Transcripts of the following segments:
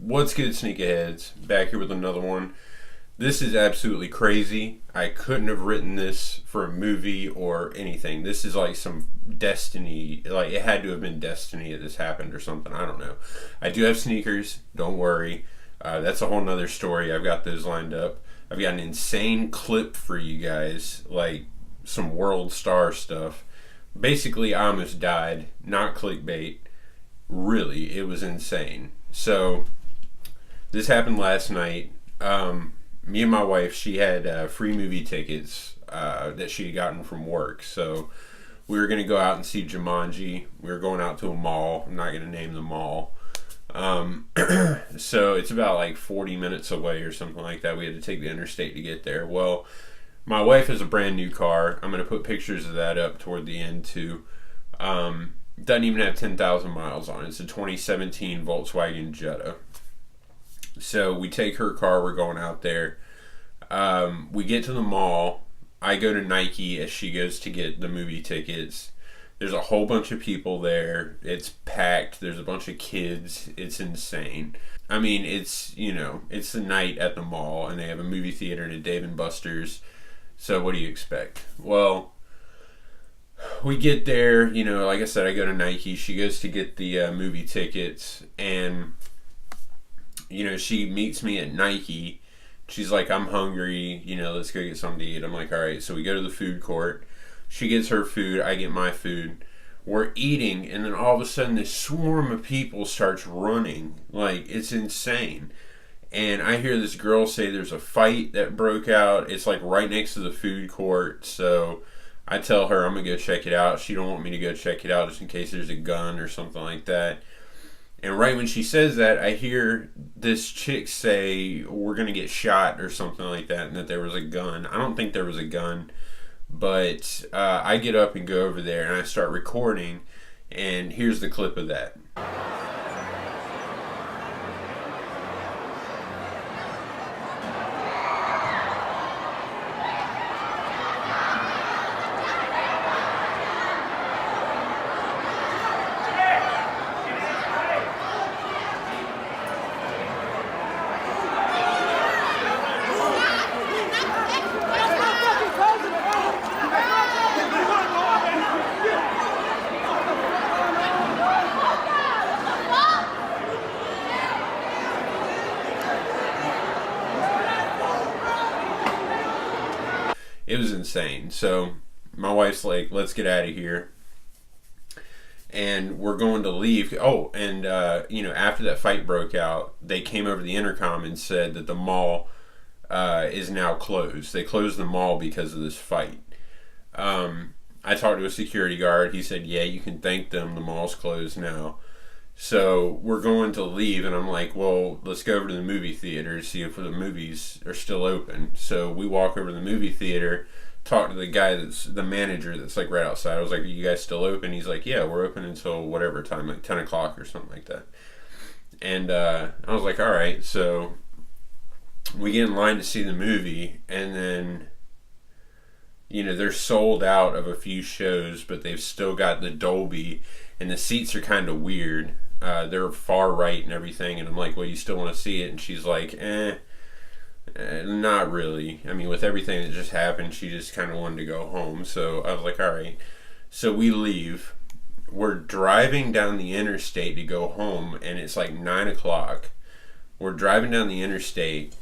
What's good, sneakerheads? Back here with another one. This is absolutely crazy. I couldn't have written this for a movie or anything. This is like some destiny. Like, it had to have been destiny that this happened or something. I don't know. I do have sneakers. Don't worry. That's a whole nother story. I've got those lined up. I've got an insane clip for you guys. Like, some world star stuff. Basically, I almost died. Not clickbait. Really, it was insane. So, this happened last night. Me and my wife, she had free movie tickets that she had gotten from work. So, we were going to go out and see Jumanji. We were going out to a mall. I'm not going to name the mall. So, it's about like 40 minutes away or something like that. We had to take the interstate to get there. Well, my wife has a brand new car. I'm going to put pictures of that up toward the end too. Doesn't even have 10,000 miles on it. It's a 2017 Volkswagen Jetta. So we take her car. We're going out there. We get to the mall. I go to Nike as she goes to get the movie tickets. There's a whole bunch of people there. It's packed. There's a bunch of kids. It's insane. I mean, it's the night at the mall, and they have a movie theater and a Dave & Buster's. So what do you expect? Well, we get there, like I said, I go to Nike. She goes to get the movie tickets, and, she meets me at Nike. She's like, I'm hungry, let's go get something to eat. I'm like, all right. So we go to the food court. She gets her food. I get my food. We're eating, and then all of a sudden this swarm of people starts running. Like, it's insane. And I hear this girl say there's a fight that broke out. It's like right next to the food court. So I tell her I'm going to go check it out. She don't want me to go check it out just in case there's a gun or something like that. And right when she says that, I hear this chick say, we're going to get shot or something like that, and that there was a gun. I don't think there was a gun, but I get up and go over there, and I start recording, and here's the clip of that. It was insane. So my wife's like, let's get out of here. And we're going to leave. Oh, and, after that fight broke out, they came over the intercom and said that the mall is now closed. They closed the mall because of this fight. I talked to a security guard. He said, yeah, you can thank them. The mall's closed now. So we're going to leave, and I'm like, well, let's go over to the movie theater, see if the movies are still open. So we walk over to the movie theater, talk to the guy that's the manager that's like right outside. I was like, are you guys still open? He's like, yeah, we're open until whatever time, like 10 o'clock or something like that. And I was like, all right. So we get in line to see the movie, and then, they're sold out of a few shows, but they've still got the Dolby, and the seats are kind of weird. They're far right and everything, and I'm like, well, you still want to see it? And she's like, not really. I mean, with everything that just happened, she just kind of wanted to go home. So I was like, all right. So we leave. We're driving down the interstate to go home, and it's like 9 o'clock. We're driving down the interstate,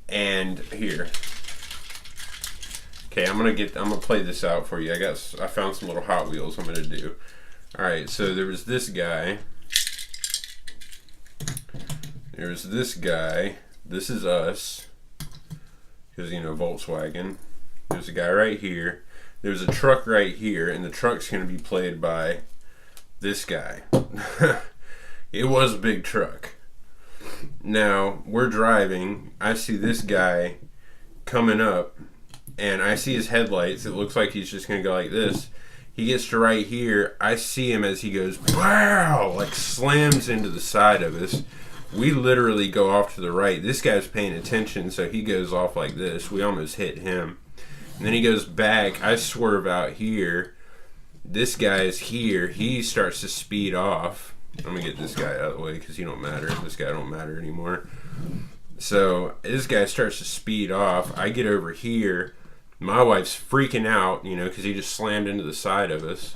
and here. Okay, I'm gonna play this out for you. I found some little Hot Wheels I'm gonna do. All right, so there was this guy. There's this guy. This is us. Because, Volkswagen. There's a guy right here. There's a truck right here, and the truck's going to be played by this guy. It was a big truck. Now, we're driving. I see this guy coming up, and I see his headlights. It looks like he's just going to go like this. He gets to right here. I see him as he goes, wow, like slams into the side of us. We literally go off to the right. This guy's paying attention, so he goes off like this. We almost hit him. And then he goes back. I swerve out here. This guy's here. He starts to speed off. I'm gonna get this guy out of the way because he don't matter. This guy don't matter anymore. So this guy starts to speed off. I get over here. My wife's freaking out, because he just slammed into the side of us.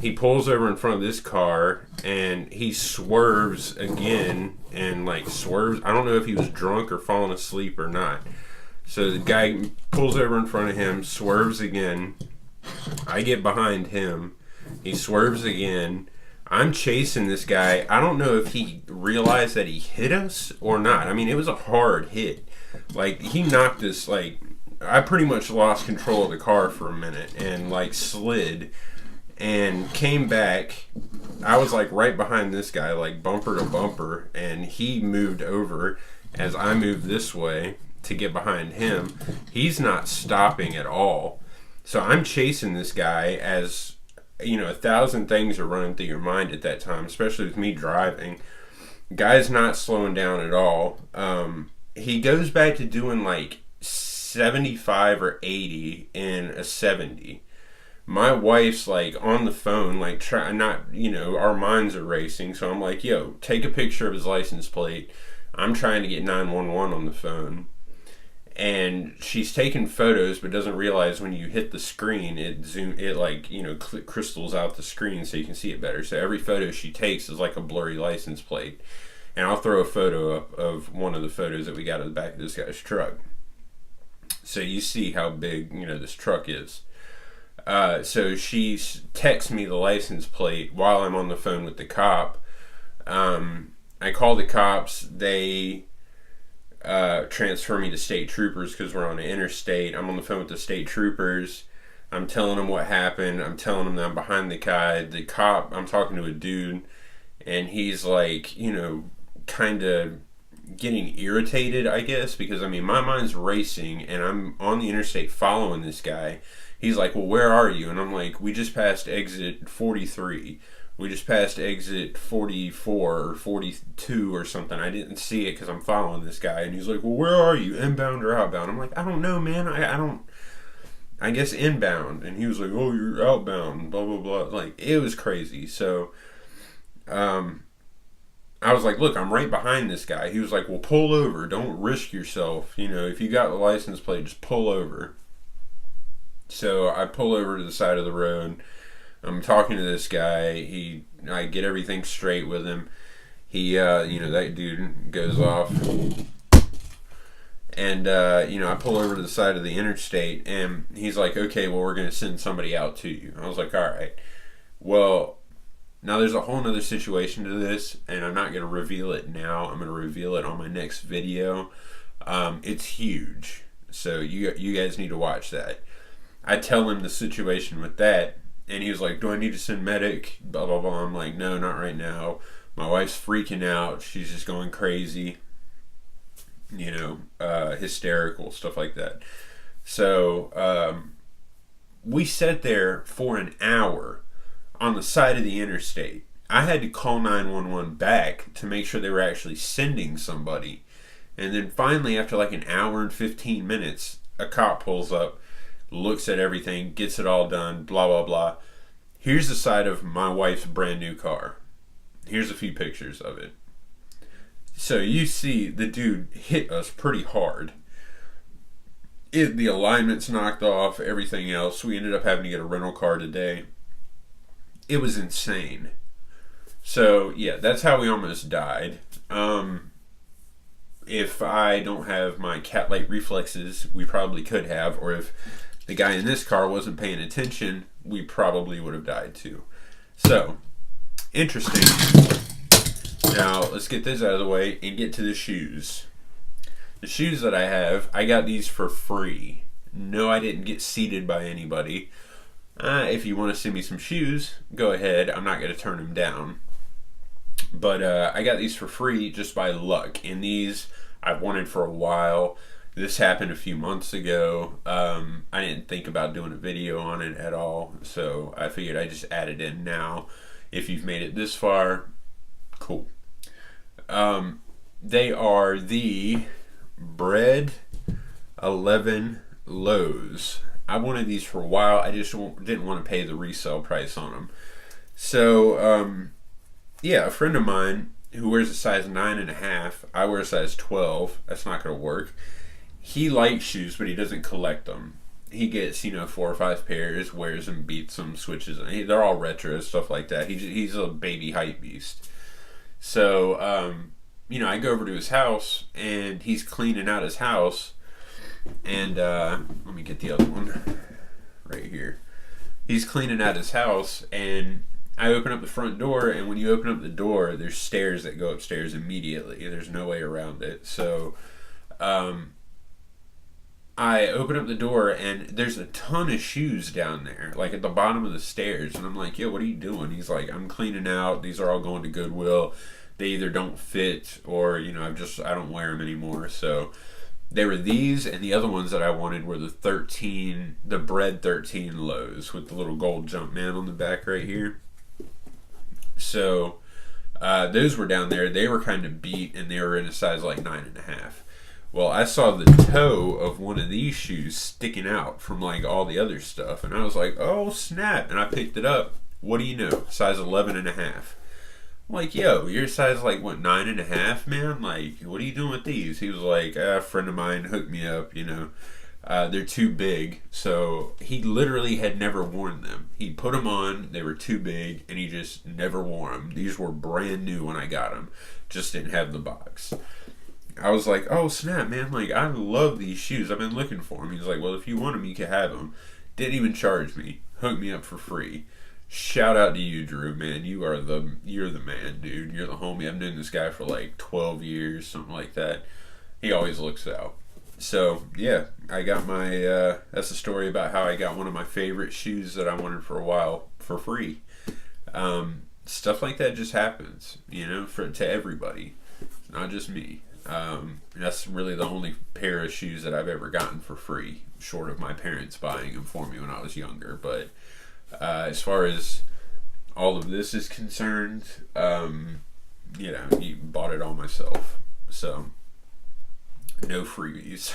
He pulls over in front of this car and he swerves again and swerves. I don't know if he was drunk or falling asleep or not. So the guy pulls over in front of him, swerves again. I get behind him. He swerves again. I'm chasing this guy. I don't know if he realized that he hit us or not. I mean, it was a hard hit. He knocked us, I pretty much lost control of the car for a minute and, slid and came back. I was, right behind this guy, bumper to bumper, and he moved over as I moved this way to get behind him. He's not stopping at all. So I'm chasing this guy as... 1,000 things are running through your mind at that time, especially with me driving. Guy's not slowing down at all. He goes back to doing 75 or 80 in a 70. My wife's on the phone, our minds are racing. So I'm like, yo, take a picture of his license plate. I'm trying to get 911 on the phone. And she's taking photos, but doesn't realize when you hit the screen, it crystals out the screen so you can see it better. So every photo she takes is like a blurry license plate. And I'll throw a photo up of one of the photos that we got of the back of this guy's truck. So you see how big, this truck is. So she texts me the license plate while I'm on the phone with the cop. I call the cops. They... transfer me to state troopers because we're on the interstate. I'm on the phone with the state troopers. I'm telling them what happened. I'm telling them that I'm behind the guy. The cop, I'm talking to a dude, and he's kind of getting irritated, I guess, because my mind's racing and I'm on the interstate following this guy. He's like, well, where are you? And I'm like, we just passed exit 43. We just passed exit 44 or 42 or something. I didn't see it because I'm following this guy. And he's like, well, where are you? Inbound or outbound? I'm like, I don't know, man. I guess inbound. And he was like, oh, you're outbound, blah, blah, blah. It was crazy. So, I was like, look, I'm right behind this guy. He was like, well, pull over. Don't risk yourself. If you got the license plate, just pull over. So I pull over to the side of the road. I'm talking to this guy. I get everything straight with him. He, that dude goes off. And, I pull over to the side of the interstate, and he's like, okay, well, we're going to send somebody out to you. I was like, all right. Well, now there's a whole nother situation to this, and I'm not going to reveal it now. I'm going to reveal it on my next video. It's huge. So you guys need to watch that. I tell him the situation with that. And he was like, do I need to send medic? Blah, blah, blah. I'm like, no, not right now. My wife's freaking out. She's just going crazy. Hysterical, stuff like that. So, we sat there for an hour on the side of the interstate. I had to call 911 back to make sure they were actually sending somebody. And then finally, after an hour and 15 minutes, a cop pulls up, looks at everything, gets it all done, blah, blah, blah. Here's the side of my wife's brand new car. Here's a few pictures of it. So you see the dude hit us pretty hard. The alignment's knocked off, everything else. We ended up having to get a rental car today. It was insane. So, yeah, that's how we almost died. If I don't have my cat-like reflexes, we probably could have, or if the guy in this car wasn't paying attention, we probably would have died too. So, interesting. Now, let's get this out of the way and get to the shoes. The shoes that I have, I got these for free. No, I didn't get seated by anybody. If you want to send me some shoes, go ahead. I'm not going to turn them down. But I got these for free just by luck. And these I've wanted for a while. This happened a few months ago. I didn't think about doing a video on it at all, so I figured I'd just add it in now. If you've made it this far, cool. They are the Bred Lows. I wanted these for a while. I just didn't want to pay the resale price on them. So yeah, a friend of mine who wears a size 9.5. I wear a size 12. That's not going to work. He likes shoes, but he doesn't collect them. He gets, 4 or 5 pairs, wears them, beats them, switches them. They're all retro, stuff like that. He's a baby hype beast. So, I go over to his house, and he's cleaning out his house. And let me get the other one right here. He's cleaning out his house, and I open up the front door, and when you open up the door, there's stairs that go upstairs immediately. There's no way around it. So, I open up the door, and there's a ton of shoes down there, like at the bottom of the stairs. And I'm like, yo, what are you doing? He's like, I'm cleaning out. These are all going to Goodwill. They either don't fit or, I don't wear them anymore. So there were these, and the other ones that I wanted were the Bred 13 Lows with the little gold jump man on the back right here. So those were down there. They were kind of beat, and they were in a size like 9.5. Well, I saw the toe of one of these shoes sticking out from like all the other stuff, and I was like, oh snap, and I picked it up. What do you know? Size 11.5. I'm like, yo, your size like what, 9.5, man? Like, what are you doing with these? He was like, a friend of mine hooked me up, they're too big. So he literally had never worn them. He put them on, they were too big, and he just never wore them. These were brand new when I got them, just didn't have the box. I was like, oh snap, man, like I love these shoes. I've been looking for them. He's like, well, if you want them, you can have them. Didn't even charge me. Hooked me up for free. Shout out to you, Drew, man. You're the man, dude. You're the homie. I've known this guy for like 12 years, something like that. He always looks out. So, yeah, I got my, that's a story about how I got one of my favorite shoes that I wanted for a while for free. Stuff like that just happens, to everybody. It's not just me. That's really the only pair of shoes that I've ever gotten for free, short of my parents buying them for me when I was younger. But as far as all of this is concerned, you bought it all myself, so no freebies.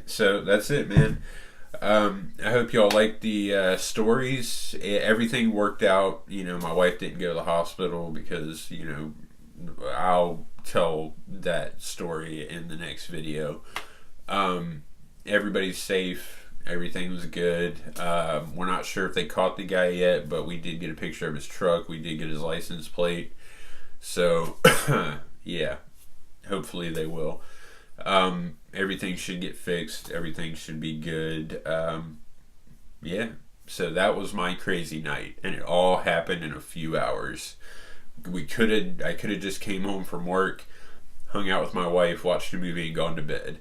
So that's it, man. I hope y'all like the stories. Everything worked out. My wife didn't go to the hospital because I'll tell that story in the next video. Everybody's safe. Everything was good. We're not sure if they caught the guy yet, but we did get a picture of his truck. We did get his license plate. So, yeah, hopefully they will. Everything should get fixed. Everything should be good. So that was my crazy night, and it all happened in a few hours. I could have just came home from work, hung out with my wife, watched a movie, and gone to bed.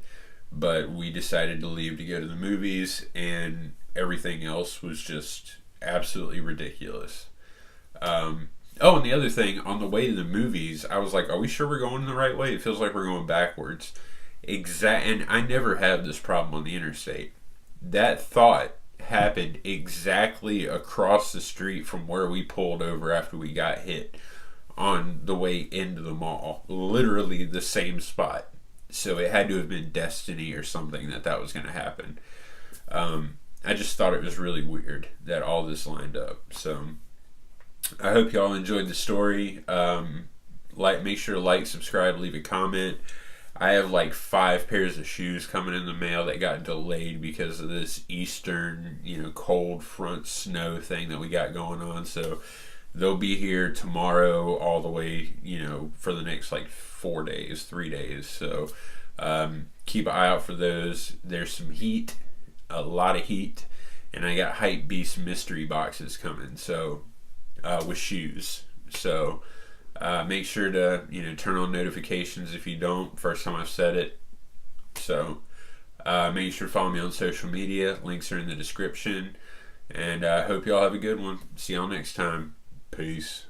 But we decided to leave to go to the movies, and everything else was just absolutely ridiculous. And the other thing, on the way to the movies, I was like, are we sure we're going the right way? It feels like we're going backwards. And I never have this problem on the interstate. That thought happened exactly across the street from where we pulled over after we got hit on the way into the mall. Literally the same spot. So it had to have been destiny or something that was going to happen. I just thought it was really weird that all this lined up. So I hope y'all enjoyed the story. Make sure to like, subscribe, leave a comment. I have like 5 pairs of shoes coming in the mail that got delayed because of this eastern, cold front snow thing that we got going on. So they'll be here tomorrow all the way, for the next like 3 days. So keep an eye out for those. There's some heat, a lot of heat, and I got Hype Beast mystery boxes coming. So with shoes. So make sure to turn on notifications if you don't. First time I've said it. So make sure to follow me on social media. Links are in the description. And I hope y'all have a good one. See y'all next time. Peace.